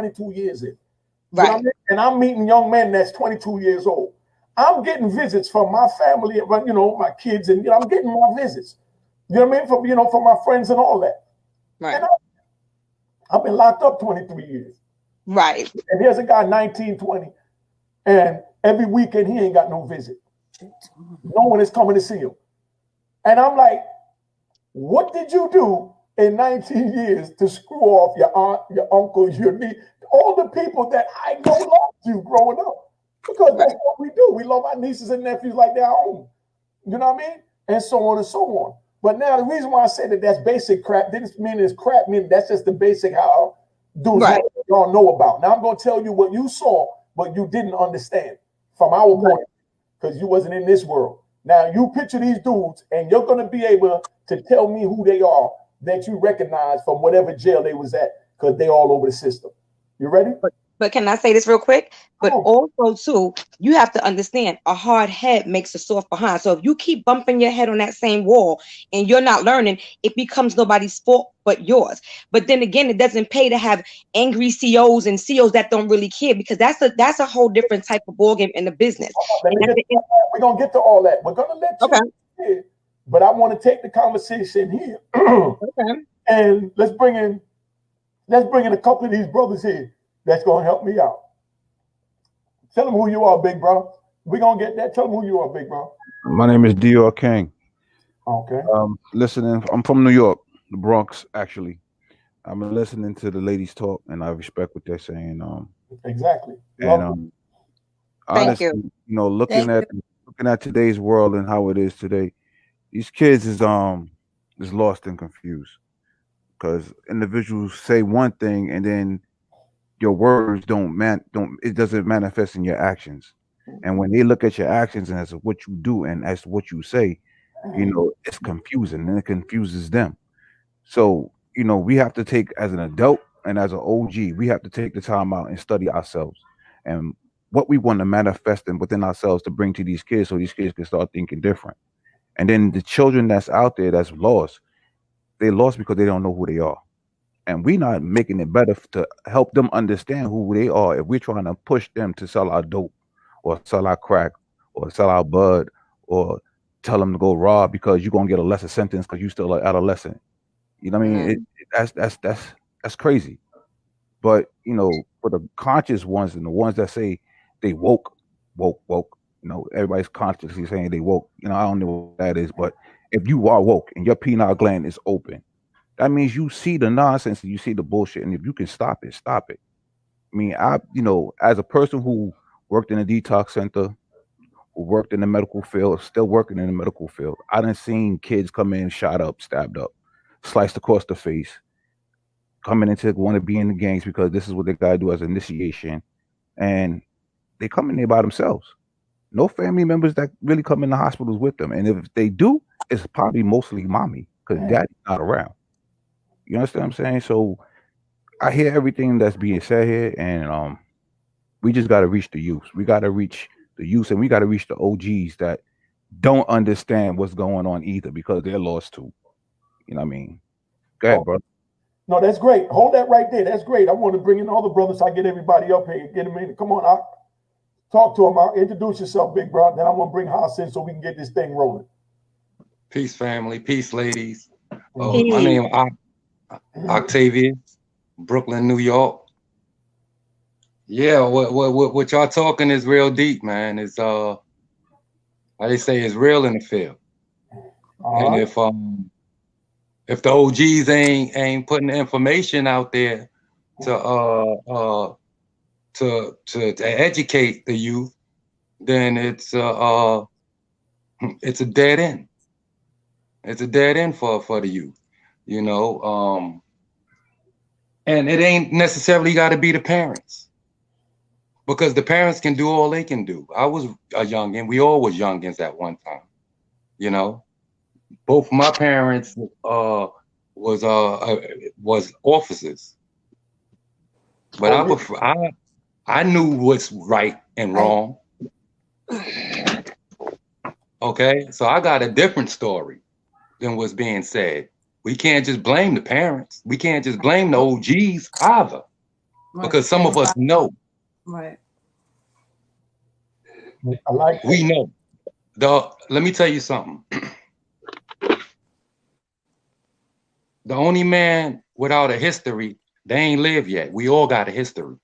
22 years in. Right. You know what I mean? And I'm meeting young men that's 22 years old. I'm getting visits from my family, you know, my kids, and I'm getting my visits. You know what I mean? From my friends and all that. Right. And I've been locked up 23 years. Right. And here's a guy 19, 20, and every weekend he ain't got no visit. No one is coming to see him. And I'm like, what did you do in 19 years to screw off your aunt, your uncles, your niece, all the people that I know loved you growing up? Because that's what we do. We love our nieces and nephews like they're our own. You know what I mean? And so on and so on. But now the reason why I say that that's basic crap didn't mean it's crap, mean that's just the basic how dudes y'all know about. Now I'm going to tell you what you saw, but you didn't understand from our point, because you wasn't in this world. Now you picture these dudes and you're going to be able to tell me who they are that you recognize from whatever jail they was at, because they all over the system. You ready? But can I say this real quick? But also, too, you have to understand a hard head makes a soft behind. So if you keep bumping your head on that same wall and you're not learning, it becomes nobody's fault but yours. But then again, it doesn't pay to have angry COs and COs that don't really care, because that's a whole different type of ballgame in the business. We're going to get to all that. We're going to let you hear, but I want to take the conversation here. And let's bring in a couple of these brothers here that's going to help me out. Tell them who you are, big bro. We're going to get that. Tell them who you are, big bro. My name is Deior King. Okay. Listening. I'm from New York, the Bronx, actually. I'm listening to the ladies talk, and I respect what they're saying. Exactly. And honestly, you know, looking at today's world and how it is today, these kids is lost and confused, because individuals say one thing and then your words it doesn't manifest in your actions. And when they look at your actions and as what you do and as what you say, you know, it's confusing and it confuses them. So, you know, we have to take, as an adult and as an OG, we have to take the time out and study ourselves and what we want to manifest within ourselves to bring to these kids, so these kids can start thinking different. And then the children that's out there that's lost, they lost because they don't know who they are. And we're not making it better to help them understand who they are if we're trying to push them to sell our dope or sell our crack or sell our bud or tell them to go rob because you're going to get a lesser sentence because you're still an adolescent. You know what I mean? That's crazy. But, you know, for the conscious ones and the ones that say they woke, you know, everybody's consciously saying they woke. You know, I don't know what that is, but if you are woke and your pineal gland is open, that means you see the nonsense and you see the bullshit. And if you can stop it, stop it. I mean, you know, as a person who worked in a detox center, who worked in the medical field, still working in the medical field, I done seen kids come in, shot up, stabbed up, sliced across the face, coming into want to be in the gangs because this is what they got to do as initiation. And they come in there by themselves. No family members that really come in the hospitals with them. And if they do, it's probably mostly mommy because daddy's not around. You understand what I'm saying? So I hear everything that's being said here, and we just got to reach the youth. We got to reach the youth, and we got to reach the OGs that don't understand what's going on either, because they're lost too. You know what I mean? Go ahead, bro. No, that's great. Hold that right there. That's great. I want to bring in all the brothers. I get everybody up here. Get them in. Come on, I'll talk to them. I'll introduce yourself, big bro. Then I'm going to bring Haas in so we can get this thing rolling. Peace, family. Peace, ladies. My name is Octavius, Brooklyn, New York. Yeah, what y'all talking is real deep, man. It's how they say, it's real in the field. And if the OGs ain't putting the information out there to educate the youth, then it's a dead end. It's a dead end for the youth. You know, and it ain't necessarily got to be the parents, because the parents can do all they can do. I was a youngin'. We all was youngins at one time. You know, both my parents was officers, but I knew what's right and wrong. Okay, so I got a different story than what's being said. We can't just blame the parents. We can't just blame the OGs either. because some of us know. Right. I like that. We know. Let me tell you something. The only man without a history, they ain't lived yet. We all got a history.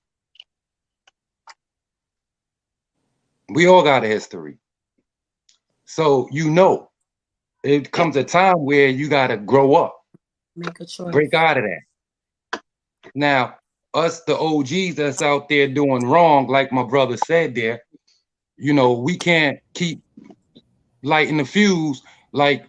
We all got a history. So you know, it comes a time where you got to grow up. Make a choice. Break out of that. Now, us, the OGs that's out there doing wrong, like my brother said there, you know, we can't keep lighting the fuse like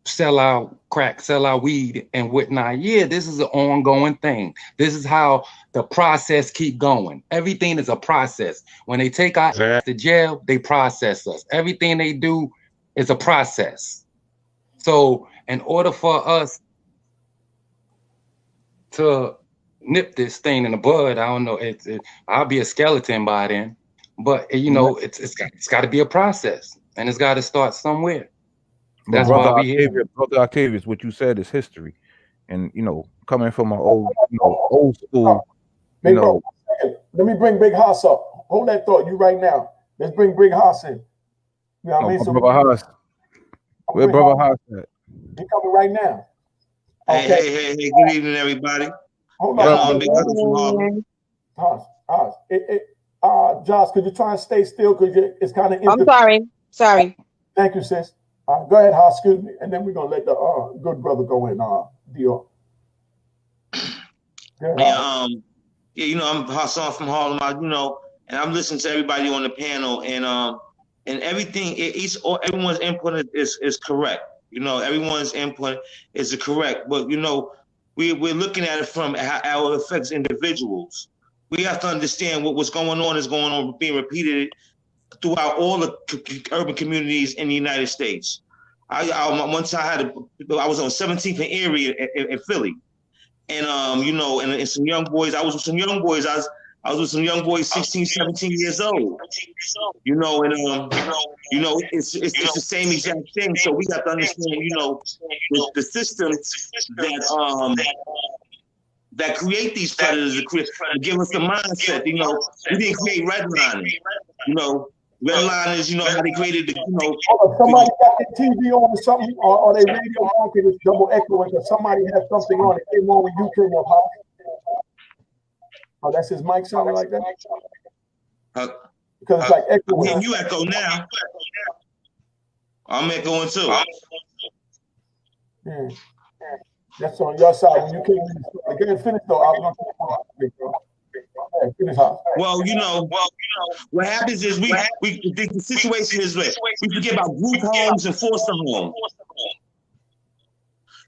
sell our crack, sell our weed and whatnot. Yeah, this is an ongoing thing. This is how the process keep going. Everything is a process. When they take our ass to jail, they process us. Everything they do is a process. So in order for us to nip this thing in the bud, I don't know, I'll be a skeleton by then. But you know, it's got to be a process, and it's got to start somewhere. That's why we here. Brother Octavius, what you said is history, and you know, coming from an old school. Big bro, let me bring Big Haas up. Hold that thought, you right now. Let's bring Big Haas in. You know what I mean? So Brother Haas. Where Brother Haas at? He coming right now. Okay. Hey, good evening, everybody. Hold on. Big Haas from Harlem. Haas. Josh, could you try and stay still? Because it's kind of... I'm sorry. Thank you, sis. Go ahead, Haas, excuse me. And then we're going to let the good brother go in, Deior. Yeah, you know, I'm Hassan from Harlem, you know, and I'm listening to everybody on the panel, and everything, everyone's input is correct. You know, everyone's input is correct, but you know, we're looking at it from how it affects individuals. We have to understand what's going on is going on, being repeated throughout all the urban communities in the United States. One time I was on 17th and Erie in Philly. And you know, and some young boys, I was with some young boys, 16, 17 years old. You know, and you know, it's the same exact thing. So we have to understand, you know, the system that create these predators to give us the mindset. You know, we didn't create redlining. You know, redliners, you know, how they created the, you know. Somebody got their TV on or something, or they radio on, because it's double echoing, because somebody has something on. It came on when you came up, huh? Oh, that's his mic sounding like that? Because it's like echoing. I'm you echo now. I'm echoing too. Yeah. That's on your side. When you came in, again, finish though. I was going to finish. Well, you know, what happens is the situation is this. We forget about group homes and foster homes.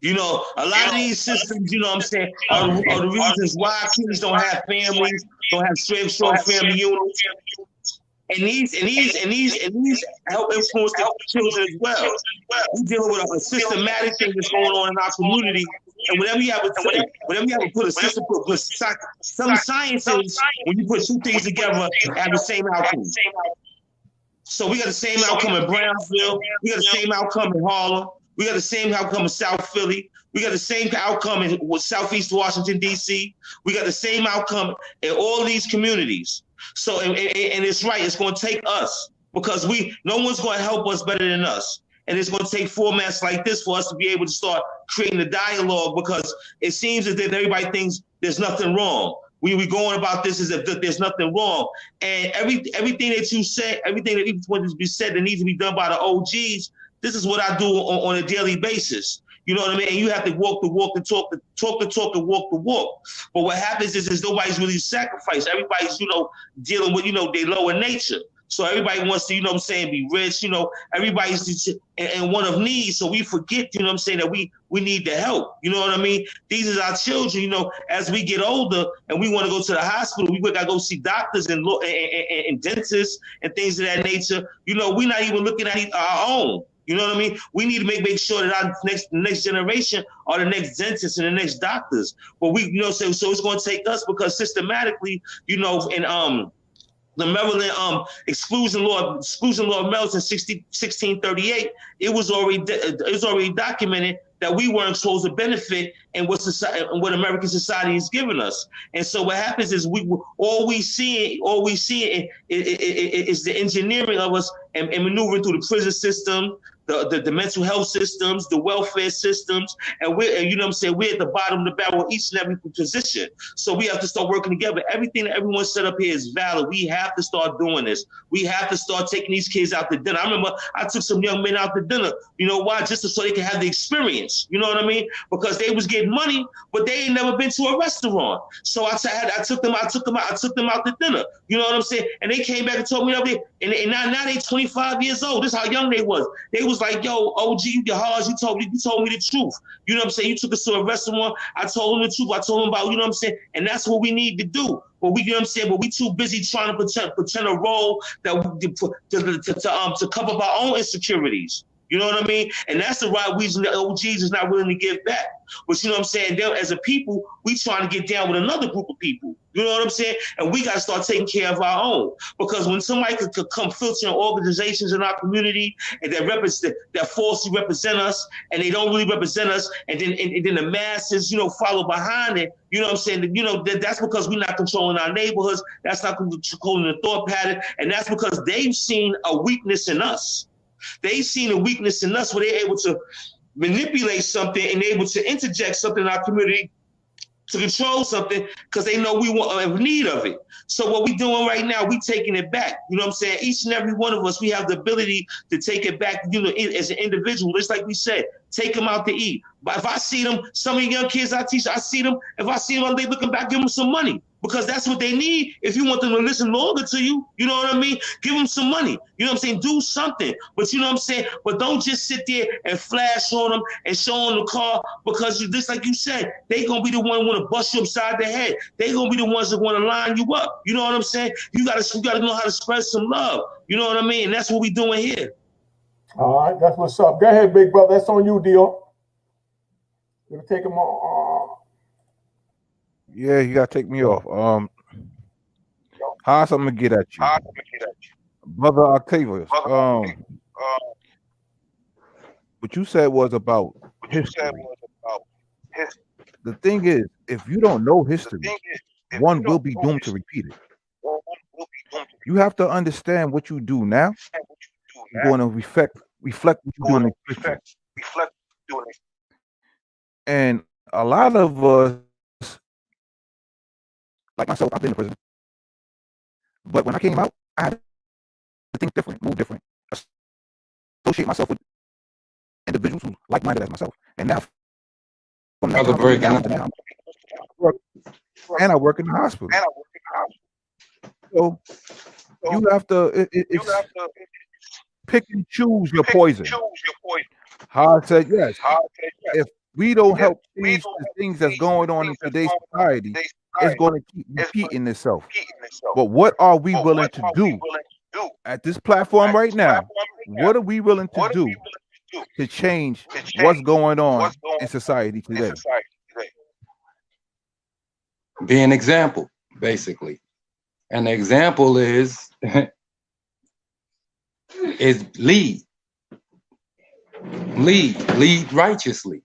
You know, a lot of these systems, you know what I'm saying, are the reasons why kids don't have families, don't have strong family units. And these help influence the children as well. We're dealing with a systematic thing that's going on in our community. And whenever you have to put a system, some sciences, when you put two things together, have the same outcome. So we got the same outcome in Brownsville. We got the same outcome in Harlem. We got the same outcome in South Philly. We got the same outcome in Southeast Washington, D.C. We got the same outcome in all these communities. So, and it's right, it's going to take us, because no one's going to help us better than us. And it's going to take formats like this for us to be able to start creating a dialogue, because it seems as if everybody thinks there's nothing wrong. We going about this as if there's nothing wrong. And everything that you say, everything that needs to be said that needs to be done by the OGs, this is what I do on a daily basis. You know what I mean? And you have to walk the walk and talk the talk and walk the walk. But what happens is nobody's really sacrificed. Everybody's, you know, dealing with, you know, their lower nature. So everybody wants to, you know what I'm saying, be rich, you know, everybody's in one of needs. So we forget, you know what I'm saying, that we need the help. You know what I mean? These are our children, you know, as we get older and we want to go to the hospital, we got to go see doctors and dentists and things of that nature. You know, we're not even looking at our own. You know what I mean? We need to make sure that our next generation are the next dentists and the next doctors. But we, you know, so it's going to take us, because systematically, you know, in the Maryland exclusion law of Maryland in 1638, it was already documented that we weren't supposed to benefit in what society and what American society has given us. And so what happens is all we see is the engineering of us and maneuvering through the prison system, the mental health systems, the welfare systems, and we're at the bottom of the barrel each and every position. So we have to start working together. Everything that everyone set up here is valid. We have to start doing this. We have to start taking these kids out to dinner. I remember I took some young men out to dinner. You know why? Just so they can have the experience. You know what I mean? Because they was getting money, but they ain't never been to a restaurant. So I took them out to dinner. You know what I'm saying? And they came back and told me and now they 25 years old. This is how young they was. They was like, yo, OG, you the hard. You told me the truth. You know what I'm saying? You took us to a restaurant. I told them the truth. I told them about, you know what I'm saying? And that's what we need to do. But we, you know what I'm saying? But we too busy trying to pretend a role to cover up our own insecurities. You know what I mean? And that's the right reason the OGs is not willing to give back. But you know what I'm saying? As a people, we trying to get down with another group of people. You know what I'm saying? And we got to start taking care of our own. Because when somebody could come filtering organizations in our community and that falsely represent us, and they don't really represent us, and then the masses, follow behind it. You know what I'm saying? That's because we're not controlling our neighborhoods. That's not controlling the thought pattern, and that's because they've seen a weakness in us. They've seen a weakness in us where they're able to manipulate something and able to interject something in our community to control something because they know we want need of it. So what we doing right now, we taking it back. You know what I'm saying? Each and every one of us, we have the ability to take it back, as an individual. Just like we said, take them out to eat. But if I see them, some of the young kids I teach, I see them, if I see them, they looking back, give them some money. Because that's what they need. If you want them to listen longer to you, you know what I mean? Give them some money. You know what I'm saying? Do something. But you know what I'm saying? But don't just sit there and flash on them and show them the car because just like you said, they going to be the one who want to bust you upside the head. They going to be the ones that want to line you up. You know what I'm saying? You got to know how to spread some love. You know what I mean? And that's what we doing here. All right, that's what's up. Go ahead, big brother. That's on you, Deior. You're going to take him on. Yeah, you gotta take me off. Haas, I'm gonna get at you. Brother Octavius. What you said was about history. The thing is, if you don't know history, one will be doomed to repeat it. You have to understand what you do now. You're going to reflect what you do in the future. And a lot of us, like myself, I've been in prison. But when I came out, I had to think different, move different, associate myself with individuals who like-minded as myself. And now, from that time, and I work in the hospital. So you have to pick and choose your poison. How I said yes. If we don't help change the things that's going on in today's society, it's going to keep repeating itself. But what are we willing to do at this platform right now? What are we willing to do to change what's going on in society today? Be an example, basically. And the example is lead righteously.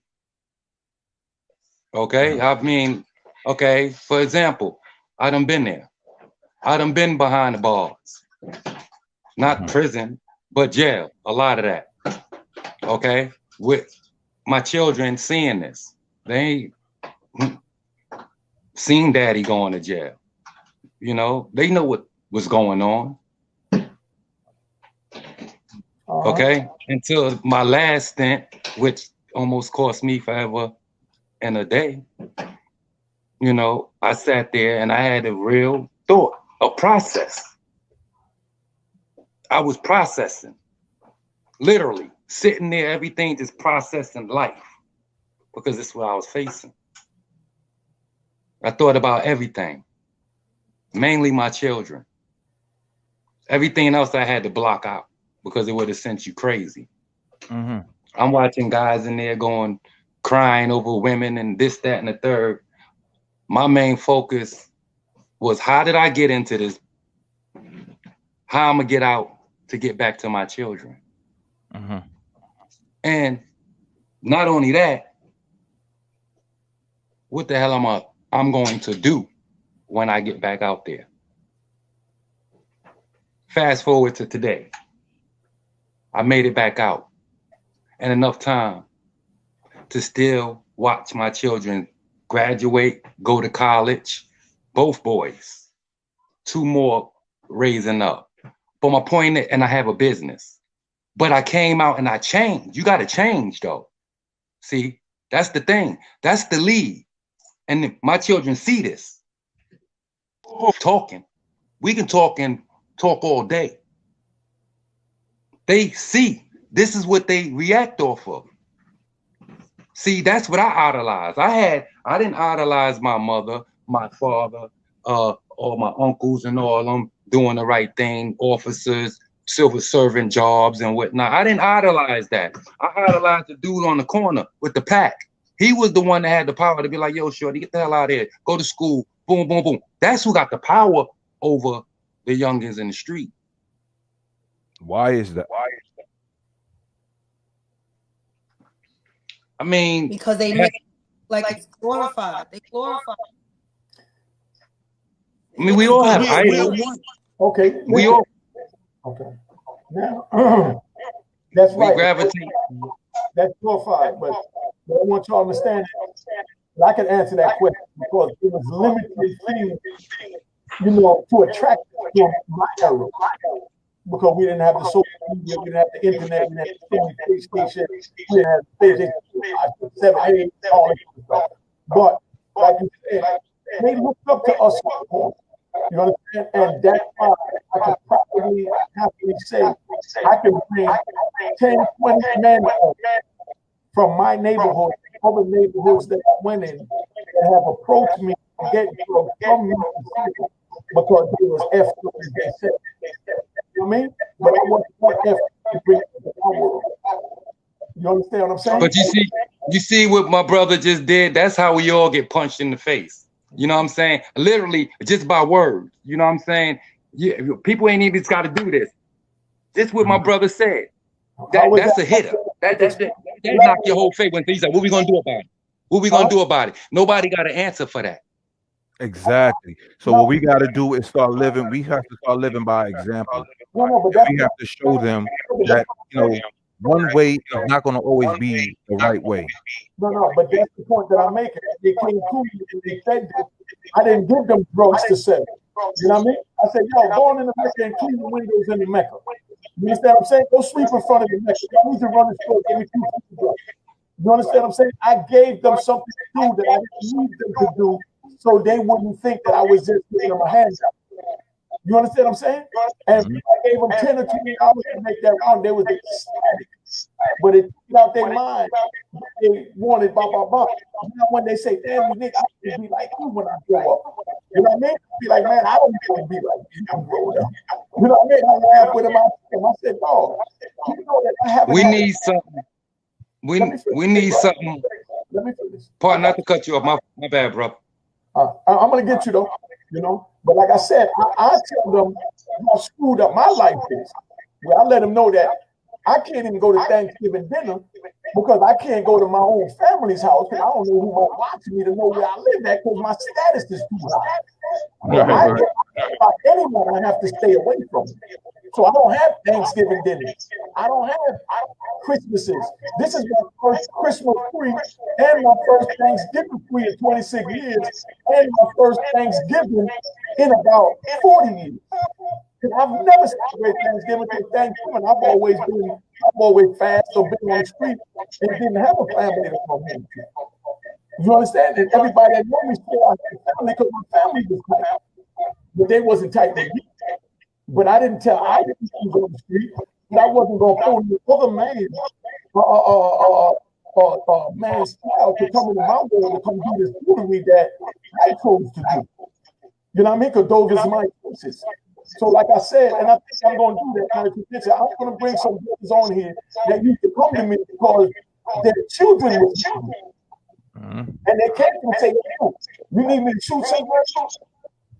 Okay, I mean, okay, for example, I done been there. I done been behind the bars. Not prison, but jail, a lot of that. Okay, with my children seeing this. They ain't seen daddy going to jail. You know, they know what was going on. Okay, until my last stint, which almost cost me forever and a day. You know, I sat there and I had a real thought, a process. I was processing, literally sitting there, everything just processing life because this is what I was facing. I thought about everything, mainly my children. Everything else I had to block out because it would have sent you crazy. Mm-hmm. I'm watching guys in there going, crying over women and this, that, and the third. My main focus was how did I get into this? How I'm gonna get out to get back to my children. Mm-hmm. And Not only that, what the hell I'm going to do when I get back out there? Fast forward to today. I made it back out, and enough time to still watch my children graduate, go to college, both boys, 2 more raising up. But my point is, and I have a business, but I came out and I changed. You got to change though. See, that's the thing. That's the lead. And my children see this. Talking. We can talk all day. They see. This is what they react off of. See, that's what I idolize. I didn't idolize my mother, my father, or my uncles and all of them doing the right thing, officers, civil servant jobs and whatnot. I didn't idolize that. I idolized the dude on the corner with the pack. He was the one that had the power to be like, yo, shorty, get the hell out of here. Go to school. Boom, boom, boom. That's who got the power over the youngins in the street. Why is that? I mean, because they make like it's glorified. They glorify. I mean, we all have idols. Okay. We all. Okay. Now, that's right. Gravitate. That's glorified, but I want you to understand that I can answer that question because it was limited things, to attract to my era. Because we didn't have the social media, we didn't have the internet, we didn't have the PlayStation, we didn't have PlayStation 5, 7, 8, all that stuff. But like you said, they looked up to us. You understand? And that's why I can probably happily say I can bring 10, 20 men from my neighborhood, other neighborhoods that I went in, that have approached me to get drugs from me because it was effort, as they said. You know what I mean? But I want effort to bring it to our world. You understand what I'm saying? But you see what my brother just did? That's how we all get punched in the face. You know what I'm saying? Literally, just by words. You know what I'm saying? Yeah, people ain't even got to do this. Just what my brother said. That's a hitter. That knocked your whole face when he's like, what we gonna do about it? What we gonna do about it? Nobody got an answer for that. Exactly. So what we got to do is start living. We have to start living by example. We have to show them that one way is not going to always be the right way. No, but that's the point that I'm making. They came to me and they said that I didn't give them drugs to sell. You know what I mean? I said, yo, go on in the Mecca and clean the windows in the Mecca. You understand what I'm saying? Go sweep in front of the Mecca. I need to run the store, give me 2 drugs. You understand what I'm saying? I gave them something to do that I didn't need them to do, so they wouldn't think that I was just giving them a handout. You understand what I'm saying? And I gave them 10 or 20 hours to make that round. They was ecstatic. But it took out their mind. They wanted blah, blah, blah. Now when they say, damn, Nick, I want to be like you when I grow up. You know what I mean? Be like, man, I don't want to be like you when I grow up. You know what I mean? I laughed with him. I said, no. You know that I haven't. We need something. We need something. Let me finish. Pardon, not to cut you off. My bad, bro. I'm gonna get you though, But like I said, I tell them how screwed up my life is. Well, I let them know that I can't even go to Thanksgiving dinner because I can't go to my own family's house because I don't know who will watch me to know where I live at because my status is too high. Anyone I have to stay away from. So I don't have Thanksgiving dinners. I don't have Christmases. This is my first Christmas tree and my first Thanksgiving tree in 26 years and my first Thanksgiving in about 40 years. Because I've never celebrated Thanksgiving because Thanksgiving I've always fasted or been on the street and didn't have a family to come home to. You understand? And everybody that knows me still I had a family because my family was tight. But they wasn't tight with me. But I didn't on the street that I wasn't going to pull the other man's child to come into my world to come do this foolery that I chose to do. You know what I mean? Because those are my choices. So like I said, and I think I'm going to do that kind of condition. I'm going to bring some brothers on here that used to come to me because their children were young. And they came to me and say, you need me to shoot somewhere?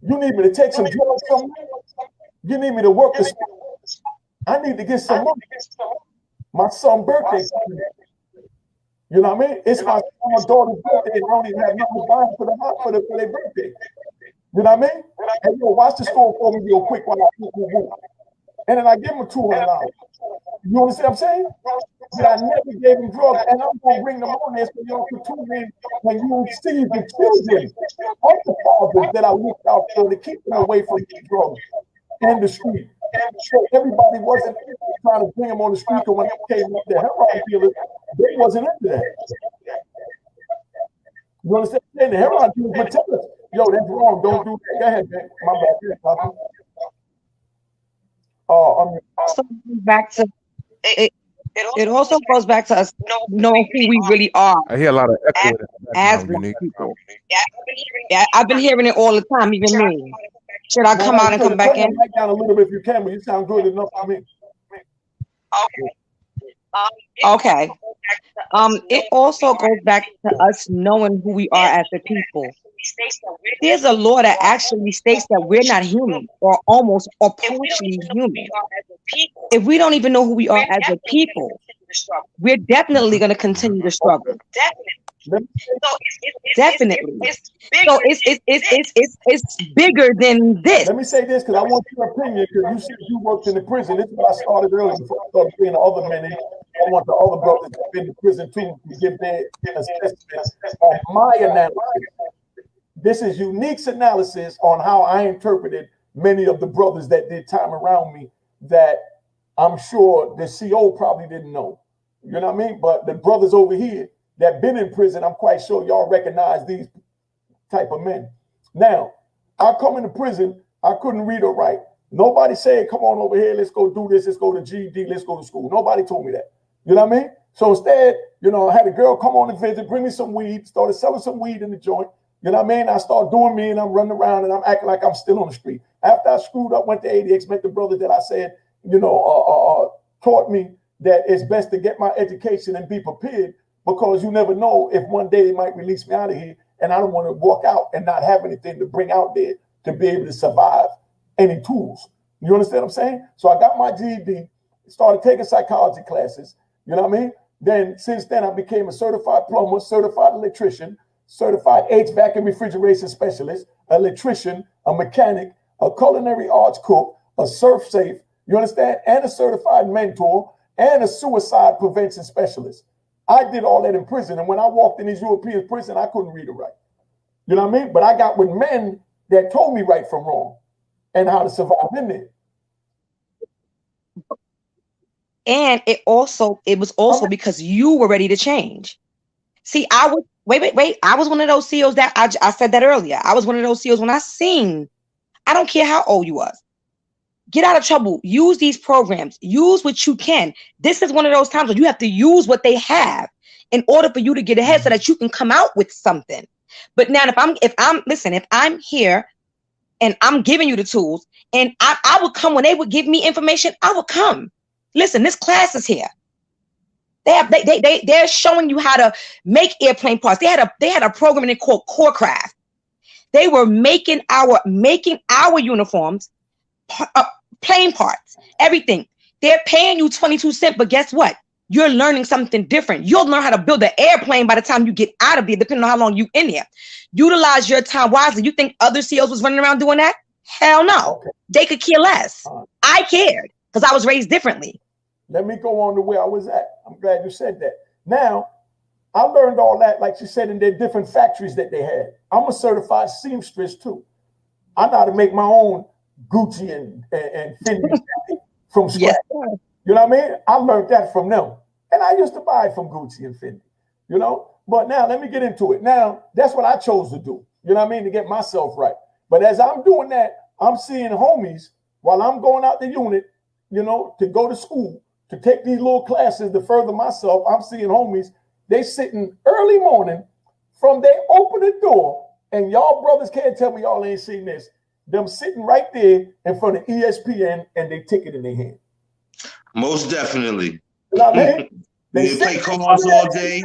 You need me to take some drugs from me? You need me to work the school? I need to get some money. My son's birthday. You know what I mean? It's my daughter's birthday, and I don't even have nothing to buy for their birthday. You know what I mean? And yo, watch the store for me real quick while I and then I give him $200. You understand what I'm saying? But I never gave him drugs, and I'm gonna bring them on there so y'all can tune in when you see the children of the fathers that I looked out for to keep them away from the drugs and the street. So everybody wasn't trying to bring them on the street, because when they came up, the heroin dealers, they wasn't into that. You understand? The heroin dealers would tell us, yo, that's wrong, don't do that. Go ahead, man. My bad. So back to it also goes back to us knowing who we really are. I hear a lot of echo as black people. Yeah, I've been hearing it all the time, even me. Should I come out and come back in? Turn the mic down a little bit if you can, but you sound good enough for me. Okay. It also goes back to us knowing who we are as a people. There's a law that actually states that we're not human, or almost or partially human. If we don't even know who we are as a people, we're definitely going to continue to struggle. Definitely. So it's bigger than this. Let me say this, because I want your opinion, because you said you worked in the prison. This is what I started earlier before I started seeing the other men in. I want the other brothers that have been in prison too to give their assessment on my analysis. This is Unique's analysis on how I interpreted many of the brothers that did time around me that I'm sure the CO probably didn't know. You know what I mean? But the brothers over here that been in prison, I'm quite sure y'all recognize these type of men. Now, I come into prison, I couldn't read or write. Nobody said, come on over here, let's go do this, let's go to GED, let's go to school. Nobody told me that. You know what I mean? So instead, you know, I had a girl come on and visit, bring me some weed, started selling some weed in the joint. You know what I mean? I start doing me, and I'm running around and I'm acting like I'm still on the street. After I screwed up, went to ADX, met the brother that I said, you know, taught me that it's best to get my education and be prepared, because you never know if one day they might release me out of here, and I don't want to walk out and not have anything to bring out there to be able to survive any tools. You understand what I'm saying? So I got my GED, started taking psychology classes. You know what I mean? Then since then, I became a certified plumber, certified electrician, certified HVAC and refrigeration specialist, electrician, a mechanic, a culinary arts cook, a surf safe, you understand? And a certified mentor and a suicide prevention specialist. I did all that in prison. And when I walked in these European prison, I couldn't read or write. You know what I mean? But I got with men that told me right from wrong and how to survive in there. And it was also because you were ready to change. See, I was wait. I was one of those CEOs that I said that earlier. I was one of those CEOs when I seen, I don't care how old you was, get out of trouble, use these programs, use what you can. This is one of those times where you have to use what they have in order for you to get ahead so that you can come out with something. But now if I'm here and I'm giving you the tools, and I would come when they would give me information, I would come. Listen, this class is here. They're showing you how to make airplane parts. They had a program in it called Core Craft. They were making our uniforms, plane parts, everything. They're paying you 22 cents, but guess what? You're learning something different. You'll learn how to build an airplane by the time you get out of here, depending on how long you in here. Utilize your time wisely. You think other CEOs was running around doing that? Hell no. Okay. They could care less. I cared because I was raised differently. Let me go on to where I was at. I'm glad you said that. Now, I learned all that, like she said, in their different factories that they had. I'm a certified seamstress too. I know how to make my own Gucci and Fendi from scratch. Yes. You know what I mean? I learned that from them. And I used to buy it from Gucci and Fendi, you know? But now let me get into it. Now, that's what I chose to do, you know what I mean, to get myself right. But as I'm doing that, I'm seeing homies while I'm going out the unit, you know, to go to school, to take these little classes to further myself. I'm seeing homies, they sitting early morning from they open the door, and y'all brothers can't tell me y'all ain't seen this. Them sitting right there in front of ESPN and they ticket in their hand. Most definitely. You know what I mean? They play cards all day,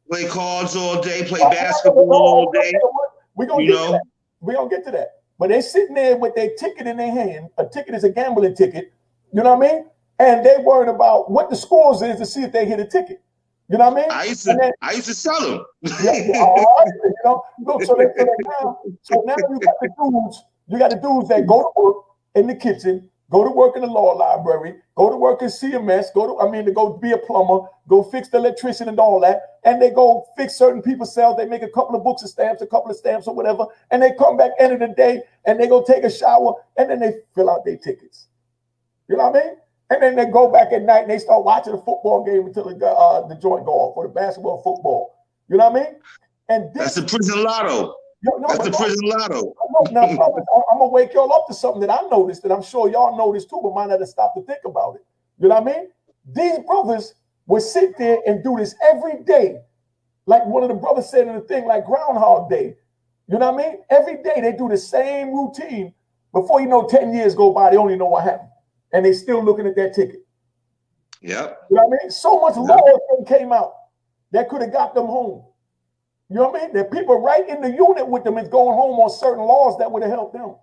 play basketball all day. We're gonna get to that. We're gonna get to that. But they sitting there with their ticket in their hand. A ticket is a gambling ticket. You know what I mean? And they worried about what the scores is to see if they hit a ticket. You know what I mean? I used to sell them. Yeah, all right, you know. Look, so now you got the dudes that go to work in the kitchen, go to work in the law library, go to work in CMS, to go be a plumber, go fix the electrician and all that, and they go fix certain people's cells. They make a couple of books of stamps, a couple of stamps or whatever, and they come back end of the day and they go take a shower and then they fill out their tickets. You know what I mean? And then they go back at night and they start watching a football game until the joint go off, or the basketball, football. You know what I mean? And that's the prison lotto. That's the prison lotto. Now, brothers, I'm gonna wake y'all up to something that I noticed, that I'm sure y'all noticed too, but might not have stopped to think about it. You know what I mean? These brothers would sit there and do this every day, like one of the brothers said in the thing, like Groundhog Day. You know what I mean? Every day they do the same routine. Before you know, 10 years go by, they only know what happened, and they still looking at that ticket. Yep. You know what I mean? So much law came out that could have got them home. You know what I mean? There are people right in the unit with them is going home on certain laws that would have helped them.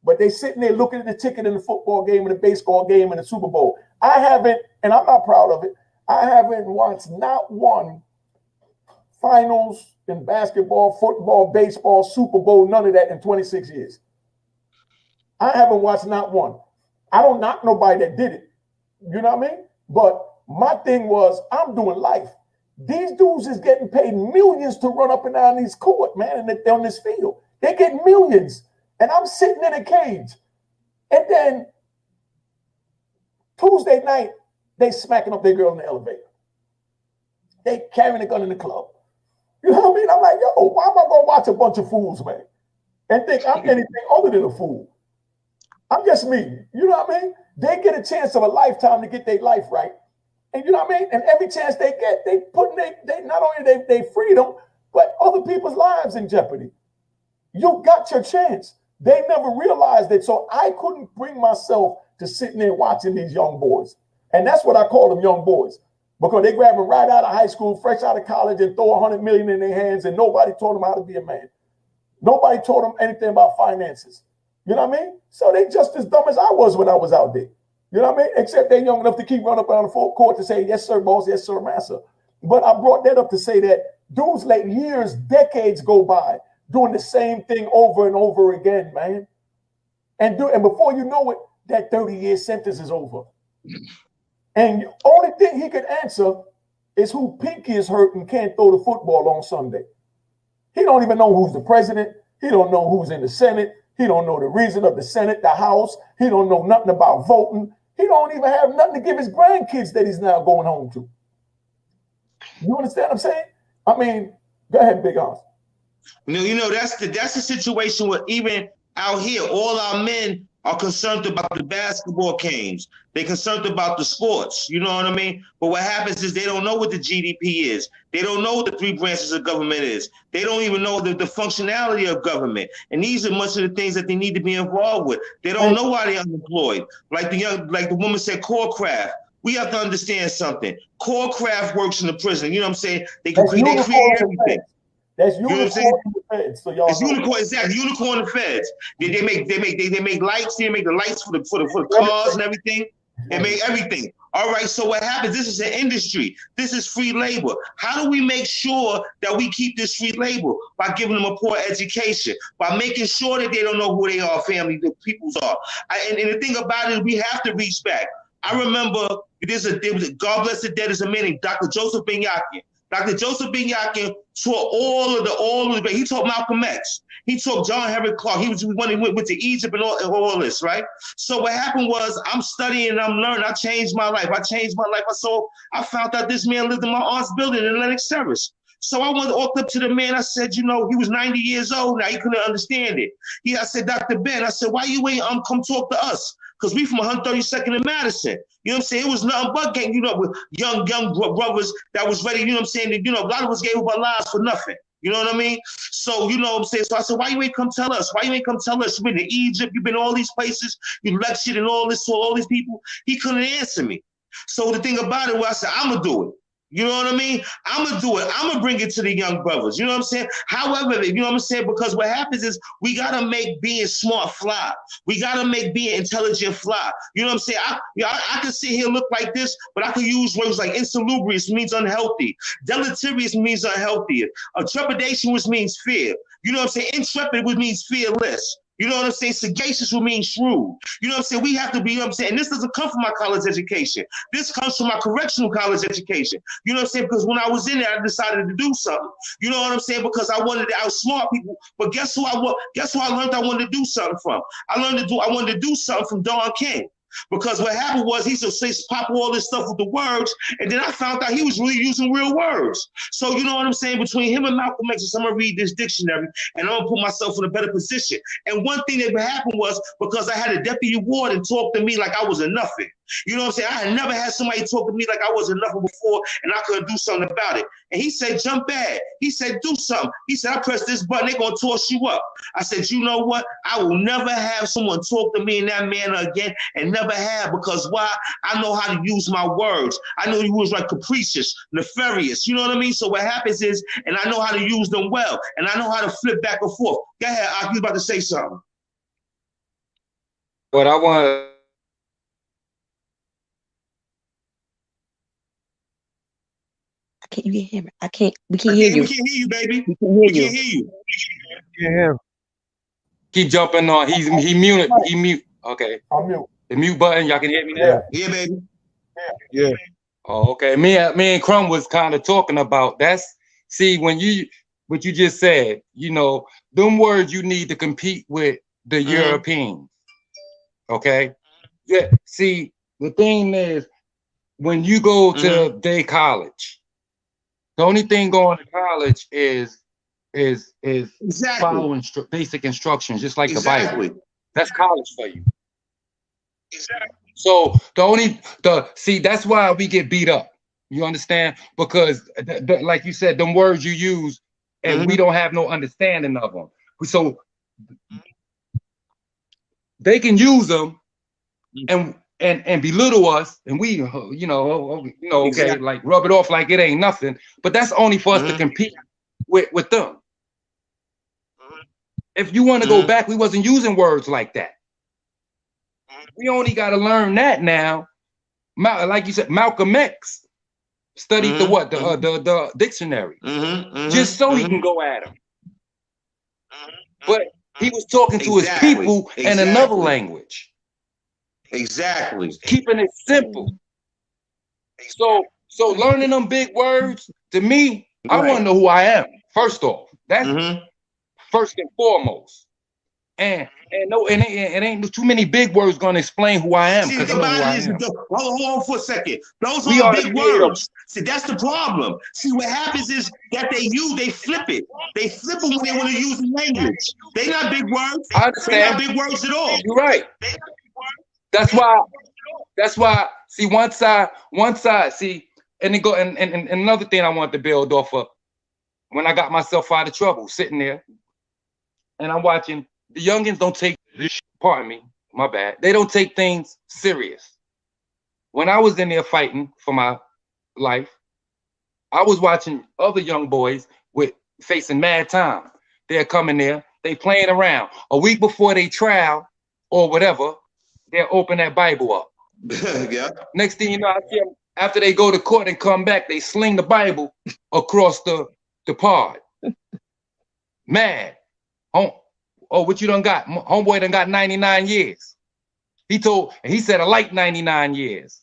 But they sitting there looking at the ticket in the football game and the baseball game and the Super Bowl. I haven't, and I'm not proud of it, I haven't watched not one finals in basketball, football, baseball, Super Bowl, none of that in 26 years. I haven't watched not one. I don't knock nobody that did it. You know what I mean? But my thing was, I'm doing life. These dudes is getting paid millions to run up and down these court, man, and they're on this field. They get millions, and I'm sitting in a cage. And then Tuesday night, they smacking up their girl in the elevator. They carrying a gun in the club. You know what I mean? I'm like, yo, why am I going to watch a bunch of fools, man, and think I'm anything other than a fool? I'm just me. You know what I mean? They get a chance of a lifetime to get their life right. And you know what I mean? And every chance they get, they put they not only they freedom, but other people's lives in jeopardy. You got your chance. They never realized that. So I couldn't bring myself to sitting there watching these young boys. And that's what I call them, young boys. Because they grab them right out of high school, fresh out of college, and throw $100 million in their hands, and nobody taught them how to be a man. Nobody taught them anything about finances. You know what I mean? So they just as dumb as I was when I was out there. You know what I mean? Except they're young enough to keep running up on the full court to say, yes, sir, boss, yes, sir, master. But I brought that up to say that dudes let years, decades go by doing the same thing over and over again, man. And before you know it, that 30-year sentence is over. And the only thing he could answer is who pinky is hurt and can't throw the football on Sunday. He don't even know who's the president. He don't know who's in the Senate. He don't know the reason of the Senate, the House. He don't know nothing about voting. He don't even have nothing to give his grandkids that he's now going home to. You understand what I'm saying? I mean, go ahead, Big Oz. You know, that's the situation where even out here, all our men are concerned about the basketball games. They're concerned about the sports. You know what I mean? But what happens is they don't know what the GDP is. They don't know what the 3 branches of government is. They don't even know the functionality of government. And these are much of the things that they need to be involved with. They don't know why they're unemployed. Like the woman said, core craft. We have to understand something. Core craft works in the prison. You know what I'm saying? They create everything. That's unicorn in the feds. So y'all it's unicorn, exactly. Unicorn in the feds. They make lights. They make the lights for the cars and everything. They make everything. All right. So what happens? This is an industry. This is free labor. How do we make sure that we keep this free labor? By giving them a poor education, by making sure that they don't know who they are, family, the peoples are. And the thing about it, we have to reach back. I remember there was God bless the dead, is a man named Dr. Joseph Ben-Yakin. Dr. Joseph Ben-Yakin taught all of the he taught Malcolm X. He taught John Henry Clark. He went to Egypt and all this, right? So what happened was I'm studying and I'm learning. I changed my life. I found out this man lived in my aunt's building in Lenox Terrace. So I walked up to the man. I said, you know, he was 90 years old now. He couldn't understand it. I said, Dr. Ben, I said, why you ain't come talk to us? Because we from 132nd and Madison. You know what I'm saying? It was nothing but gang, you know, with young brothers that was ready, you know what I'm saying? And, you know, a lot of us gave up our lives for nothing. You know what I mean? So, you know what I'm saying? So I said, why you ain't come tell us? Why you ain't come tell us? You've been to Egypt, you've been to all these places, you lectured and all this to all these people. He couldn't answer me. So the thing about it was I said, I'm going to do it. You know what I mean? I'm going to do it. I'm going to bring it to the young brothers. You know what I'm saying? However, you know what I'm saying? Because what happens is we got to make being smart fly. We got to make being intelligent fly. You know what I'm saying? I can sit here look like this, but I can use words like insalubrious means unhealthy. Deleterious means unhealthy. Trepidation, which means fear. You know what I'm saying? Intrepid, which means fearless. You know what I'm saying? Sagacious will mean shrewd. You know what I'm saying? We have to be, you know what I'm saying? And this doesn't come from my college education. This comes from my correctional college education. You know what I'm saying? Because when I was in there, I decided to do something. You know what I'm saying? Because I wanted to outsmart people. But guess who I learned I wanted to do something from? I wanted to do something from Don King. Because what happened was he used to say, pop all this stuff with the words, and then I found out he was really using real words. So you know what I'm saying? Between him and Malcolm X, I'm gonna read this dictionary, and I'm gonna put myself in a better position. And one thing that happened was because I had a deputy warden talk to me like I was a nothing. You know what I'm saying? I had never had somebody talk to me like I wasn't nothing before, and I couldn't do something about it. And he said, jump bad. He said, do something. He said, I press this button, they're gonna toss you up. I said, you know what? I will never have someone talk to me in that manner again, and never have, because why? I know how to use my words. I know you was like capricious, nefarious, you know what I mean? So what happens is, and I know how to use them well, and I know how to flip back and forth. Go ahead, I was about to say something. What I want. You can hear me. We can't hear you. We can't hear you, baby. We can hear you. Can't hear you. Yeah. Keep jumping on. He muted. He mute. Okay. I'm mute. The mute button. Y'all can hear me now. Yeah, baby. Yeah. Oh, okay. Me and Crumb was kind of talking about see, what you just said, you know, them words you need to compete with the Europeans. Okay. Yeah. See, the thing is, when you go to day college, the only thing going to college is following basic instructions, just like the Bible. That's college for you. Exactly. So that's why we get beat up. You understand? Because like you said, them words you use, and we don't have no understanding of them. So they can use them and belittle us, and we, okay, exactly, like rub it off like it ain't nothing. But that's only for us to compete with them. If you want to go back, we wasn't using words like that. We only got to learn that now. Like you said, Malcolm X studied the dictionary, just so he can go at him. But he was talking to his people in another language. Exactly. Keeping it simple. So learning them big words, to me, I want to know who I am. First off, that's first and foremost. And it ain't too many big words gonna explain who I am. See, the body is hold on for a second. Those are big words. See, that's the problem. See, what happens is that they flip it. They flip it when they want to use the language. They not big words. I understand. They not big words at all. You're right. That's why. See, one side. See, and another thing I want to build off of. When I got myself out of trouble, sitting there, and I'm watching. The youngins don't take this, pardon me, my bad. They don't take things serious. When I was in there fighting for my life, I was watching other young boys facing mad time. They're coming there, they playing around. A week before they trial or whatever, they'll open that Bible up. Yeah. Next thing you know, I see them, after they go to court and come back, they sling the Bible across the pod. Mad. Oh, what you done got? Homeboy done got 99 years. He said I like 99 years.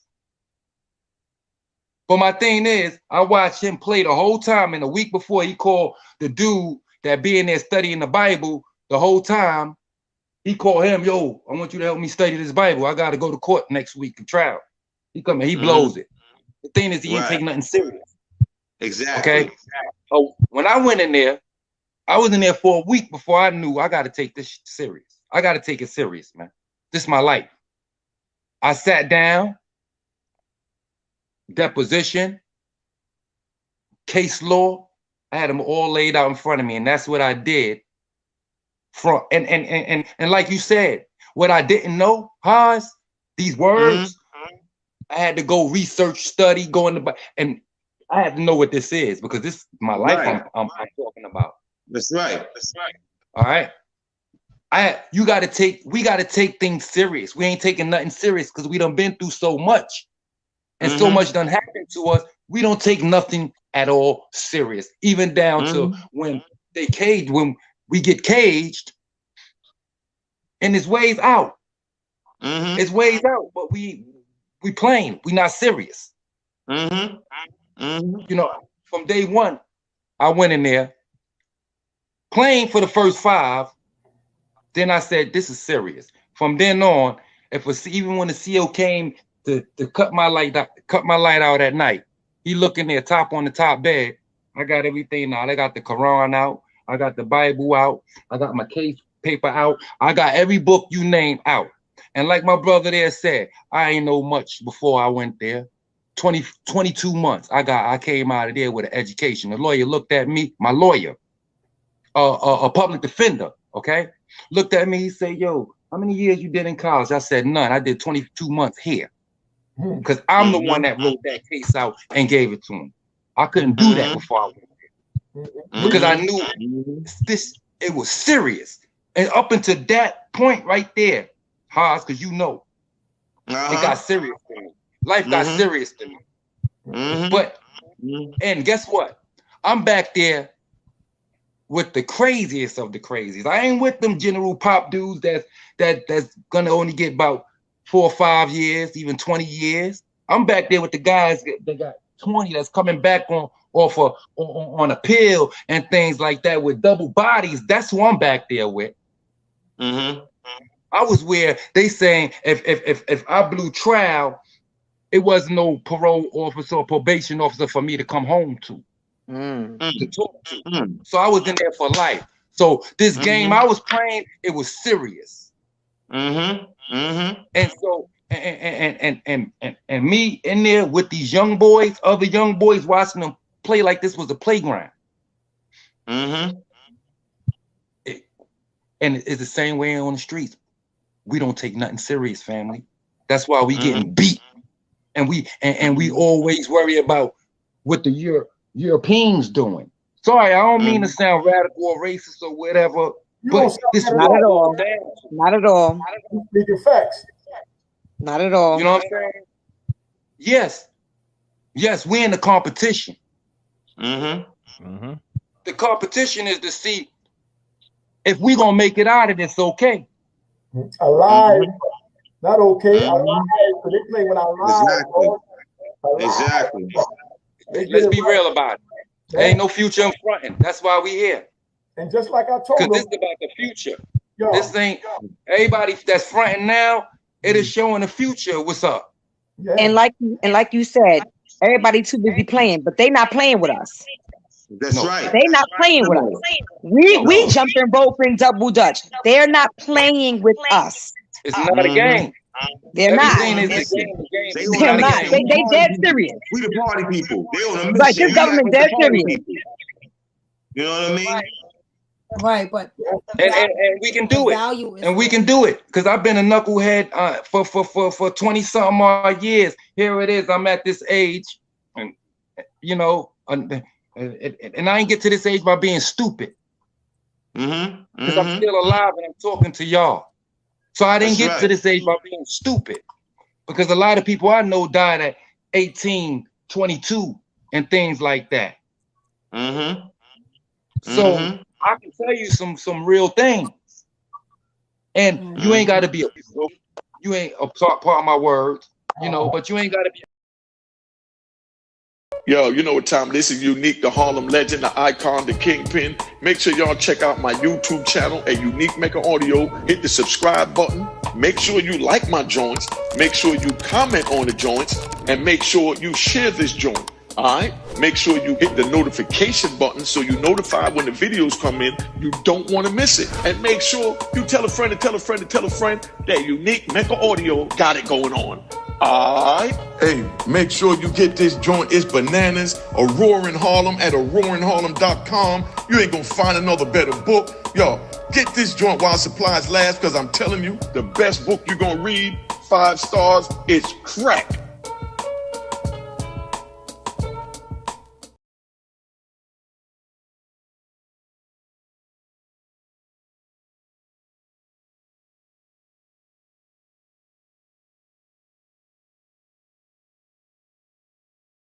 But my thing is, I watched him play the whole time, and a week before he called the dude that be in there studying the Bible the whole time, he called him, yo, I want you to help me study this Bible. I got to go to court next week and trial. He come and he blows it. The thing is, he ain't take nothing serious. Exactly. Okay? So when I went in there, I was in there for a week before I knew I got to take this serious. I got to take it serious, man. This is my life. I sat down, deposition, case law. I had them all laid out in front of me, and that's what I did. And like you said, what I didn't know, Haas, these words, I had to go research, study, go in the and I have to know what this is because this is my life I'm talking about. That's right. All right. We gotta take things serious. We ain't taking nothing serious because we done been through so much. And so much done happened to us. We don't take nothing at all serious. Even down to when we get caged and it's ways out. It's ways out, but we playing. We not serious. You know, from day one, I went in there playing for the first 5. Then I said, this is serious. From then on, even when the CO came to cut my light out at night, he looking there, on the top bed. I got everything out. I got the Quran out. I got the Bible out. I got my case paper out. I got every book you name out. And like my brother there said, I ain't know much before I went there. 22 months. I came out of there with an education. The lawyer looked at me, my lawyer, a public defender, okay? Looked at me, he said, yo, how many years you did in college? I said, none. I did 22 months here. Because I'm the one that wrote that case out and gave it to him. I couldn't do that before I went there. Because I knew it was serious. And up until that point right there, Haas, because you know, it got serious to me. Life got serious to me. But, and guess what? I'm back there with the craziest of the crazies. I ain't with them general pop dudes that's gonna only get about 4 or 5 years, even 20 years. I'm back there with the guys that got 20 that's coming back on a pill and things like that with double bodies. That's who I'm back there with. I was where they saying if I blew trial, it wasn't no parole officer or probation officer for me to come home to talk to. So I was in there for life. So this game I was playing, it was serious. And so and me in there with these young boys, other young boys watching them play like this was a playground. And it's the same way on the streets. We don't take nothing serious, family. That's why we getting beat. And we always worry about what the Europeans doing. Sorry, I don't mean to sound radical or racist or whatever, but this is not at all. Not at all. Speaking facts. Not at all. You know what I'm saying? Yes, we're in the competition. The competition is to see if we're gonna make it out of this okay. Alive. Not okay. Alive. So they play when I'm alive. Exactly. Let's be real about it. There ain't no future in fronting. That's why we here. And just like I told them, because this is about the future. This ain't everybody that's fronting now. It is showing the future. What's up? Yeah. And like you said, everybody too busy playing, but they not playing with us. That's right. They not playing with us. We jumping rope and double dutch. They're not playing with us. It's not a game. They're not. They're not. They dead serious. We the party people. They on a mission. Right, this government dead serious. You know what I mean? Right, but and we can do it. And we can do it. Because I've been a knucklehead for 20 something odd years. Here it is. I'm at this age, and you know, and I ain't get to this age by being stupid. Because I'm still alive and I'm talking to y'all. So I didn't get to this age by being stupid, because a lot of people I know died at 18, 22 and things like that. So I can tell you some real things, and you ain't got to be you ain't a part of my words, you know, but you ain't got to be. Yo, you know what time this is. Unique, the Harlem legend, the icon, the kingpin. Make sure y'all check out my YouTube channel at Unique Mecca Audio. Hit the subscribe button. Make sure you like my joints. Make sure you comment on the joints, and make sure you share this joint. All right, make sure you hit the notification button so you're notified when the videos come in. You don't want to miss it. And make sure you tell a friend to tell a friend to tell a friend that Unique Mecca Audio got it going on. All right. Hey, make sure you get this joint. It's bananas. A Roaring Harlem at roaringharlem.com. You ain't gonna find another better book. Yo, get this joint while supplies last, because I'm telling you, the best book you're gonna read, 5 stars, it's crack.